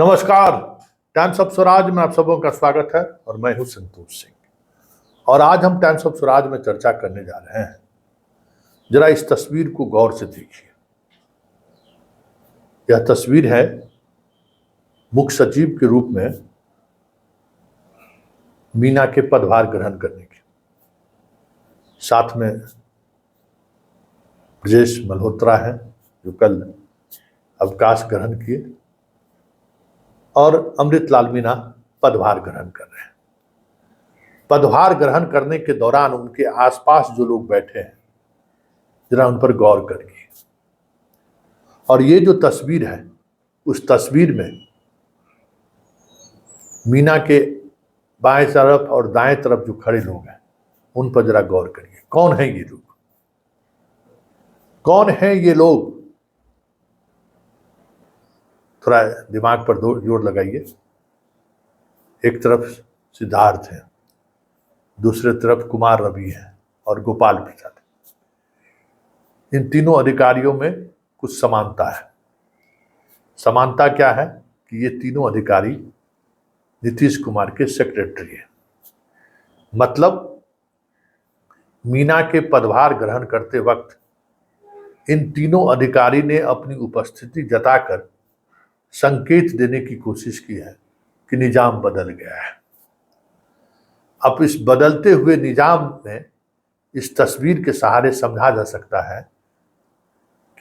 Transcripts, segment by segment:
नमस्कार। Times of Swaraj में आप सबों का स्वागत है और मैं हूं संतोष सिंह। और आज हम टाइम्स ऑफ स्वराज में चर्चा करने जा रहे हैं। जरा इस तस्वीर को गौर से देखिए। यह तस्वीर है मुख्य सचिव के रूप में मीना के पदभार ग्रहण करने की। साथ में ब्रजेश मल्होत्रा हैं जो कल अवकाश ग्रहण किए, और अमृतलाल मीना पदभार ग्रहण कर रहे हैं। पदभार ग्रहण करने के दौरान उनके आसपास जो लोग बैठे हैं, जरा उन पर गौर करिए। और ये जो तस्वीर है, उस तस्वीर में मीना के बाएं तरफ और दाएं तरफ जो खड़े लोग हैं, उन पर जरा गौर करिए। कौन है ये लोग? कौन है ये लोग? थोड़ा दिमाग पर जोर लगाइए। एक तरफ सिद्धार्थ है, दूसरे तरफ कुमार रवि है और गोपाल प्रसाद। इन तीनों अधिकारियों में कुछ समानता है। समानता क्या है कि ये तीनों अधिकारी नीतीश कुमार के सेक्रेटरी हैं। मतलब मीना के पदभार ग्रहण करते वक्त इन तीनों अधिकारी ने अपनी उपस्थिति जताकर संकेत देने की कोशिश की है कि निजाम बदल गया है। अब इस बदलते हुए निजाम में इस तस्वीर के सहारे समझा जा सकता है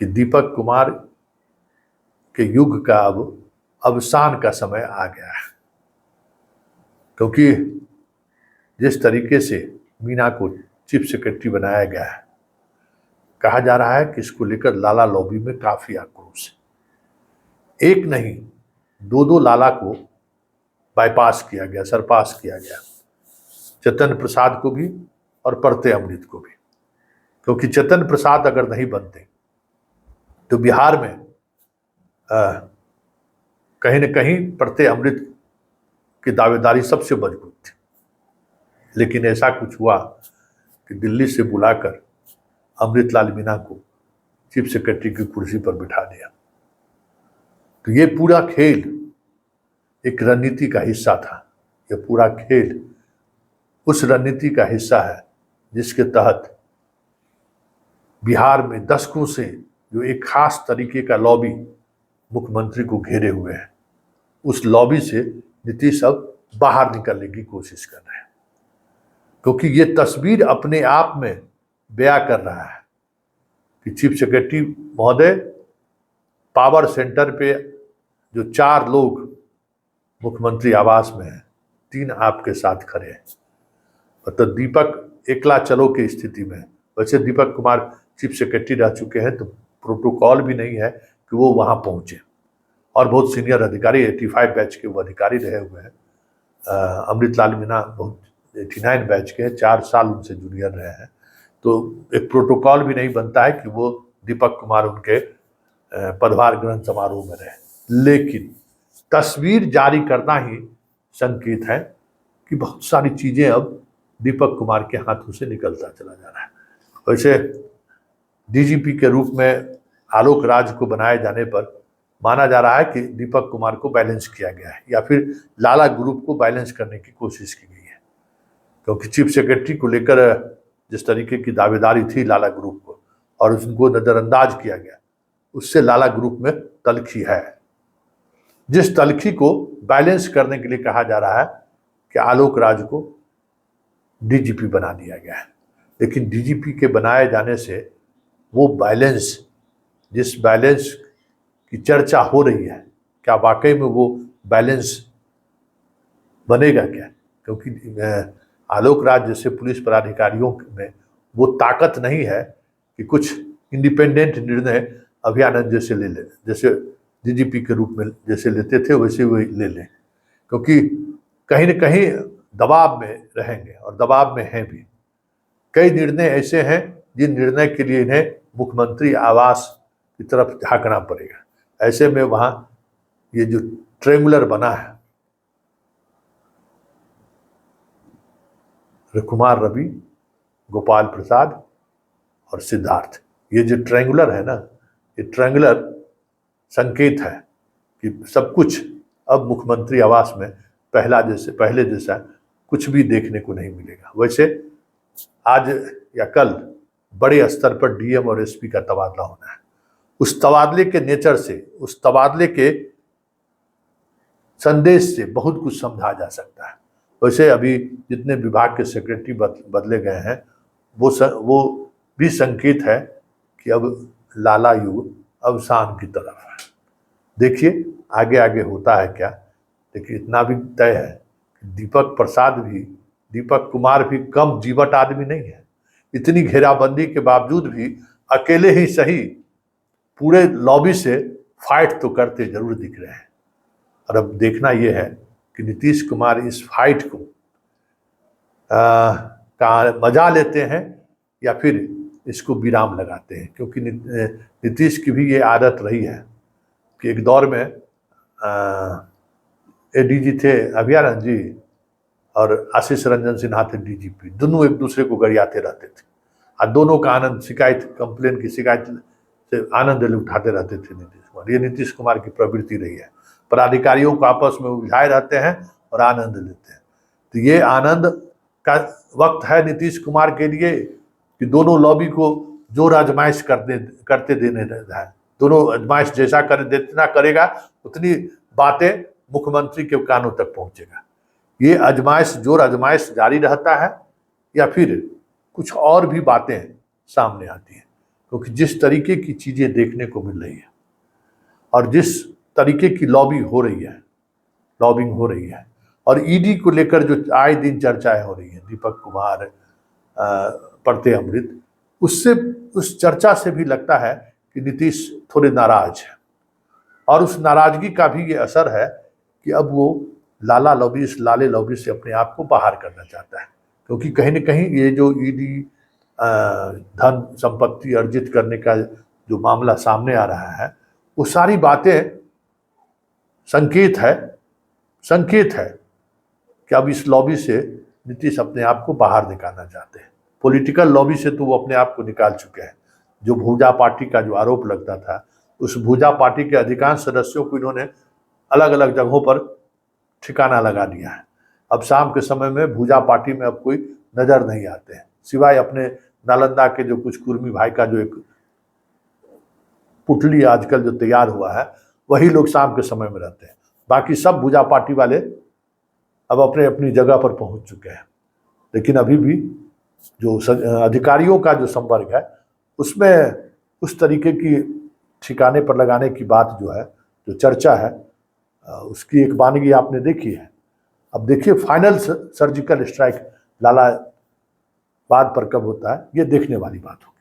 कि दीपक कुमार के युग का अब अवसान का समय आ गया है। क्योंकि जिस तरीके से मीना को चीफ सेक्रेटरी बनाया गया है, कहा जा रहा है कि इसको लेकर लाला लॉबी में काफी आक्रोश है। एक नहीं, दो लाला को बाईपास किया गया, सरपास किया गया, चेतन प्रसाद को भी और परते अमृत को भी। क्योंकि चेतन प्रसाद अगर नहीं बनते तो बिहार में कहीं न कहीं परते अमृत की दावेदारी सबसे मजबूत थी। लेकिन ऐसा कुछ हुआ कि दिल्ली से बुलाकर अमृतलाल मीना को चीफ सेक्रेटरी की कुर्सी पर बिठा दिया। तो ये पूरा खेल एक रणनीति का हिस्सा था। ये पूरा खेल उस रणनीति का हिस्सा है जिसके तहत बिहार में दशकों से जो एक खास तरीके का लॉबी मुख्यमंत्री को घेरे हुए है, उस लॉबी से नीतीश अब बाहर निकलने की कोशिश कर रहे हैं। क्योंकि ये तस्वीर अपने आप में बयां कर रहा है कि चीफ सेक्रेटरी महोदय, पावर सेंटर पे जो 4 लोग मुख्यमंत्री आवास में हैं, 3 आपके साथ खड़े हैं। मतलब दीपक एकला चलो की स्थिति में। वैसे दीपक कुमार चीफ सेक्रेटरी रह चुके हैं, तो प्रोटोकॉल भी नहीं है कि वो वहां पहुंचे। और बहुत सीनियर अधिकारी, 85 बैच के वो अधिकारी रहे हुए हैं। अमृतलाल मीना बहुत 89 बैच के हैं, 4 साल उनसे जूनियर रहे हैं। तो एक प्रोटोकॉल भी नहीं बनता है कि वो दीपक कुमार उनके पदभार ग्रहण समारोह में रहे। लेकिन तस्वीर जारी करना ही संकेत है कि बहुत सारी चीजें अब दीपक कुमार के हाथों से निकलता चला जा रहा है। वैसे डीजीपी के रूप में आलोक राज को बनाए जाने पर माना जा रहा है कि दीपक कुमार को बैलेंस किया गया है, या फिर लाला ग्रुप को बैलेंस करने की कोशिश की गई है। क्योंकि चीफ सेक्रेटरी को लेकर जिस तरीके की दावेदारी थी लाला ग्रुप को, और उनको नजरअंदाज किया गया, उससे लाला ग्रुप में तलखी है। जिस तलखी को बैलेंस करने के लिए कहा जा रहा है कि आलोक राज को डीजीपी बना दिया गया है। लेकिन डीजीपी के बनाए जाने से वो बैलेंस, जिस बैलेंस की चर्चा हो रही है, क्या वाकई में वो बैलेंस बनेगा क्या? क्योंकि आलोक राज जैसे पुलिस पदाधिकारियों में वो ताकत नहीं है कि कुछ इंडिपेंडेंट निर्णय अभियानंद जैसे ले ले, जैसे डीजीपी के रूप में जैसे लेते थे वैसे वो ले लें। क्योंकि कहीं न कहीं दबाव में रहेंगे, और दबाव में हैं भी। कई निर्णय ऐसे हैं जिन निर्णय के लिए इन्हें मुख्यमंत्री आवास की तरफ झांकना पड़ेगा। ऐसे में वहाँ ये जो ट्रायंगुलर बना है, कुमार रवि, गोपाल प्रसाद और सिद्धार्थ, ये जो ट्रायंगुलर है ना, ये ट्रायंगुलर संकेत है कि सब कुछ अब मुख्यमंत्री आवास में पहले जैसा कुछ भी देखने को नहीं मिलेगा। वैसे आज या कल बड़े स्तर पर डीएम और एसपी का तबादला होना है। उस तबादले के नेचर से, उस तबादले के संदेश से बहुत कुछ समझा जा सकता है। वैसे अभी जितने विभाग के सेक्रेटरी बदले गए हैं वो भी संकेत है कि अब लाला युग अवसान की तरफ है। देखिए आगे आगे होता है क्या। देखिए इतना भी तय है कि दीपक कुमार भी कम जीवट आदमी नहीं है। इतनी घेराबंदी के बावजूद भी अकेले ही सही पूरे लॉबी से फाइट तो करते जरूर दिख रहे हैं। और अब देखना यह है कि नीतीश कुमार इस फाइट को का मजा लेते हैं या फिर इसको विराम लगाते हैं। क्योंकि नीतीश की भी ये आदत रही है कि एक दौर में एडीजी थे अभयारण्य जी और आशीष रंजन सिन्हा थे डीजीपी, दोनों एक दूसरे को गरियाते रहते थे और दोनों का आनंद कंप्लेन की शिकायत से आनंद उठाते रहते थे नीतीश कुमार। ये नीतीश कुमार की प्रवृत्ति रही है। पदाधिकारियों को आपस में उलझाए रहते हैं और आनंद लेते हैं। तो ये आनंद का वक्त है नीतीश कुमार के लिए कि दोनों लॉबी को जोर आजमाइश करते देने है। दोनों आजमाइश जैसा जितना करेगा उतनी बातें मुख्यमंत्री के कानों तक पहुंचेगा। ये जोर आजमाइश जारी रहता है या फिर कुछ और भी बातें सामने आती हैं। क्योंकि जिस तरीके की चीजें देखने को मिल रही है और जिस तरीके की लॉबिंग हो रही है और ईडी को लेकर जो आए दिन चर्चाएं हो रही हैं, दीपक कुमार पढ़ते अमृत, उस चर्चा से भी लगता है कि नीतीश थोड़े नाराज है। और उस नाराजगी का भी ये असर है कि अब वो लाले लॉबी से अपने आप को बाहर करना चाहता है। क्योंकि कहीं न कहीं ये जो ईडी धन संपत्ति अर्जित करने का जो मामला सामने आ रहा है, वो सारी बातें संकेत है कि अब इस लॉबी से नीतीश अपने आप को बाहर निकालना चाहते हैं। पॉलिटिकल लॉबी से तो वो अपने आप को निकाल चुके हैं। जो भूजा पार्टी का जो आरोप लगता था, उस भूजा पार्टी के अधिकांश सदस्यों को इन्होंने अलग अलग जगहों पर ठिकाना लगा दिया है। अब शाम के समय में भूजा पार्टी में अब कोई नजर नहीं आते हैं, सिवाय अपने नालंदा के जो कुछ कुर्मी भाई का जो एक पुतली आजकल जो तैयार हुआ है, वही लोग शाम के समय में रहते हैं। बाकी सब भूजा पार्टी वाले अब अपनी जगह पर पहुंच चुके हैं। लेकिन अभी भी जो अधिकारियों का जो संपर्क है, उसमें उस तरीके की ठिकाने पर लगाने की बात जो है, जो चर्चा है, उसकी एक वानगी आपने देखी है। अब देखिए फाइनल सर्जिकल स्ट्राइक लालाबाद पर कब होता है, ये देखने वाली बात होगी।